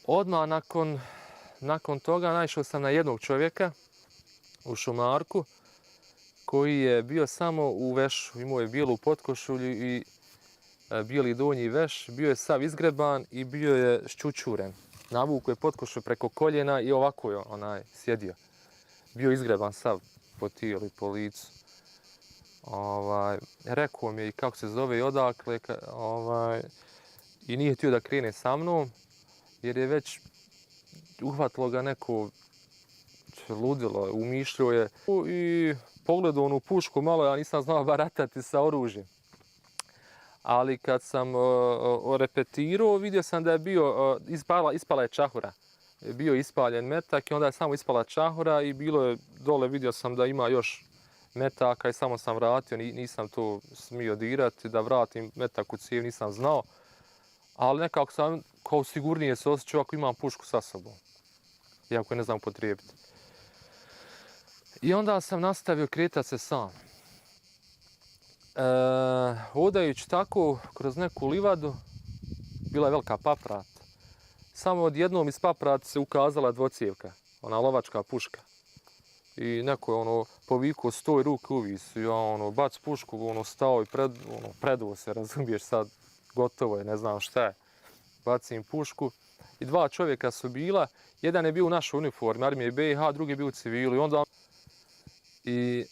Odmah nakon toga naišao sam na jednog čovjeka u šumarku koji je bio samo u vešu. Imao je bijelu potkošulju i bijeli donji veš. Bio je sav izgreban i bio je šćućuren. Navukao je potkošulju preko koljena i ovako je sjedio. Bio izgreban sav po tijelu i po licu. Rekao mi je i kako se zove i odakle. I nije htio da krene sa mnom jer je već uhvatilo ga neko ludilo, umišljao je i pogledao onu pušku malo, ja nisam znao baratati sa oružjem. Ali kad sam repetirao, vidio sam da je bio, ispala je čahura. Bio ispaljen metak i onda je samo ispala čahura i bilo je dole, vidio sam da ima još metaka i samo sam vratio, nisam to smio dirati, da vratim metak u cijev, nisam znao. Ali nekako sam kao sigurnije se osjećao ako imam pušku sa sobom, iako je ne znam upotrijebiti. I onda sam nastavio kretati se sam. Hodajući tako kroz neku livadu, bila je velika paprat. Samo odjednom iz paprata se ukazala dvocijevka, ona lovačka puška. I neko je povikao stoj, ruke uvis. Ja bac pušku, stao i preduo se, razumiješ sad, gotovo je, ne znam šta je. Bacim pušku i dva čovjeka su bila, jedan je bio u našoj uniformi, armije BiH, drugi je bio u civilu. I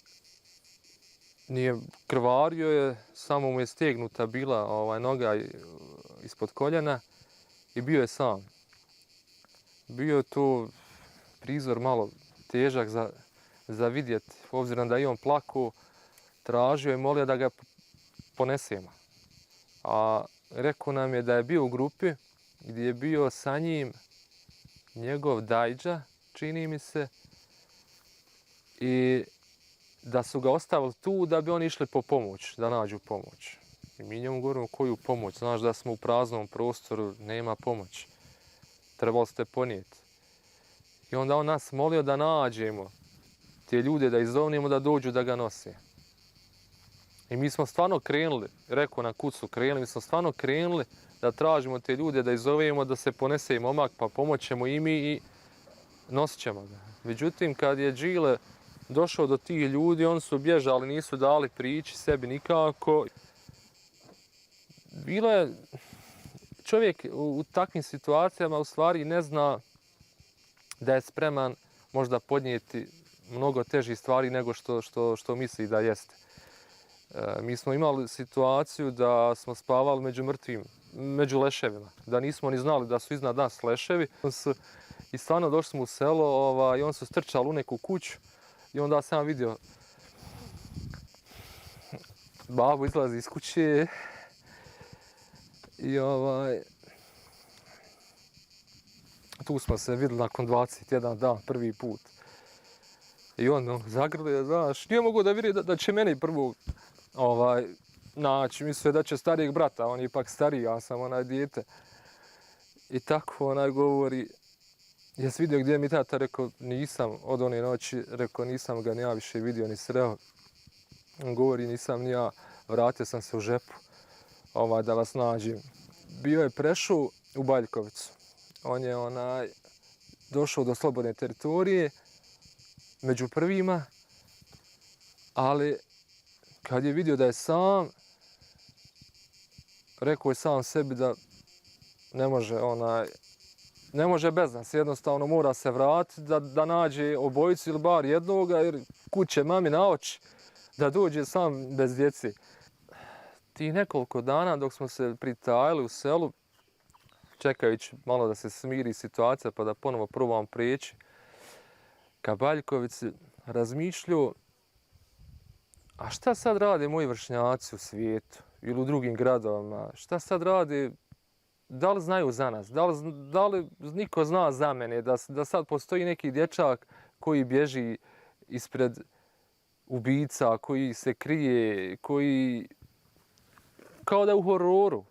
nije krvario je, samo mu je stegnuta bila noga ispod koljena i bio je sam. Bio je to prizor malo težak za vidjeti, obzirom da je on plakao, tražio i molio da ga ponesemo. A rekao nam je da je bio u grupi gdje je bio sa njim njegov dajđa, čini mi se, i da su ga ostavili tu da bi oni išli po pomoć, da nađu pomoć. I mi njemu govorimo koju pomoć, znaš da smo u praznom prostoru, nema pomoći. Trebali ste ponijeti. I onda on nas molio da nađemo te ljude, da izovnemo, da dođu da ga nose. I mi smo stvarno krenuli, rekao na kucu krenuli, mi smo stvarno krenuli da tražimo te ljude, da izovemo, da se ponese i momak, pa pomoćemo i mi i nosit ćemo ga. Međutim, kad je Džile došao do tih ljudi, oni su bježali, nisu dali prići sebi nikako. Bilo je, čovjek u takvim situacijama u stvari ne zna da je spreman možda podnijeti mnogo težih stvari nego što misli da jeste. Mi smo imali situaciju da smo spavali među mrtvim, među leševima, da nismo ni znali da su iznad nas leševi. I stvarno došli smo u selo i oni su strčali u neku kuću i onda sam vidio babu izlazi iz kuće i tu smo se vidjeli nakon 21 dan, prvi put. I on zagrlio, znaš, nije mogu da vidi da će meni prvo naći. Mislio da će starijeg brata, on je ipak stariji, ja sam dijete. I tako govori, jesi vidio gdje mi tata? Rekao, nisam od one noći, rekao, nisam ga ni ja više vidio ni sreo. On govori, nisam ni ja, vratio sam se u žepu da vas nađem. Bio je prešao u Baljkovicu. On je došao do slobodne teritorije, među prvima, ali kad je vidio da je sam, rekao je sam sebi da ne može bez nas, jednostavno mora se vratiti, da nađe obojicu ili bar jednoga, jer kuće mami na oči, da dođe sam bez djece. Tih nekoliko dana dok smo se pritajali u selu, čekajući malo da se smiri situacija pa da ponovo probam prijeći ka Baljkovici, razmišljao, a šta sad rade moji vršnjaci u svijetu ili u drugim gradovima? Šta sad rade? Da li znaju za nas? Da li niko zna za mene? Da sad postoji neki dječak koji bježi ispred ubica, koji se krije, koji kao da je u hororu.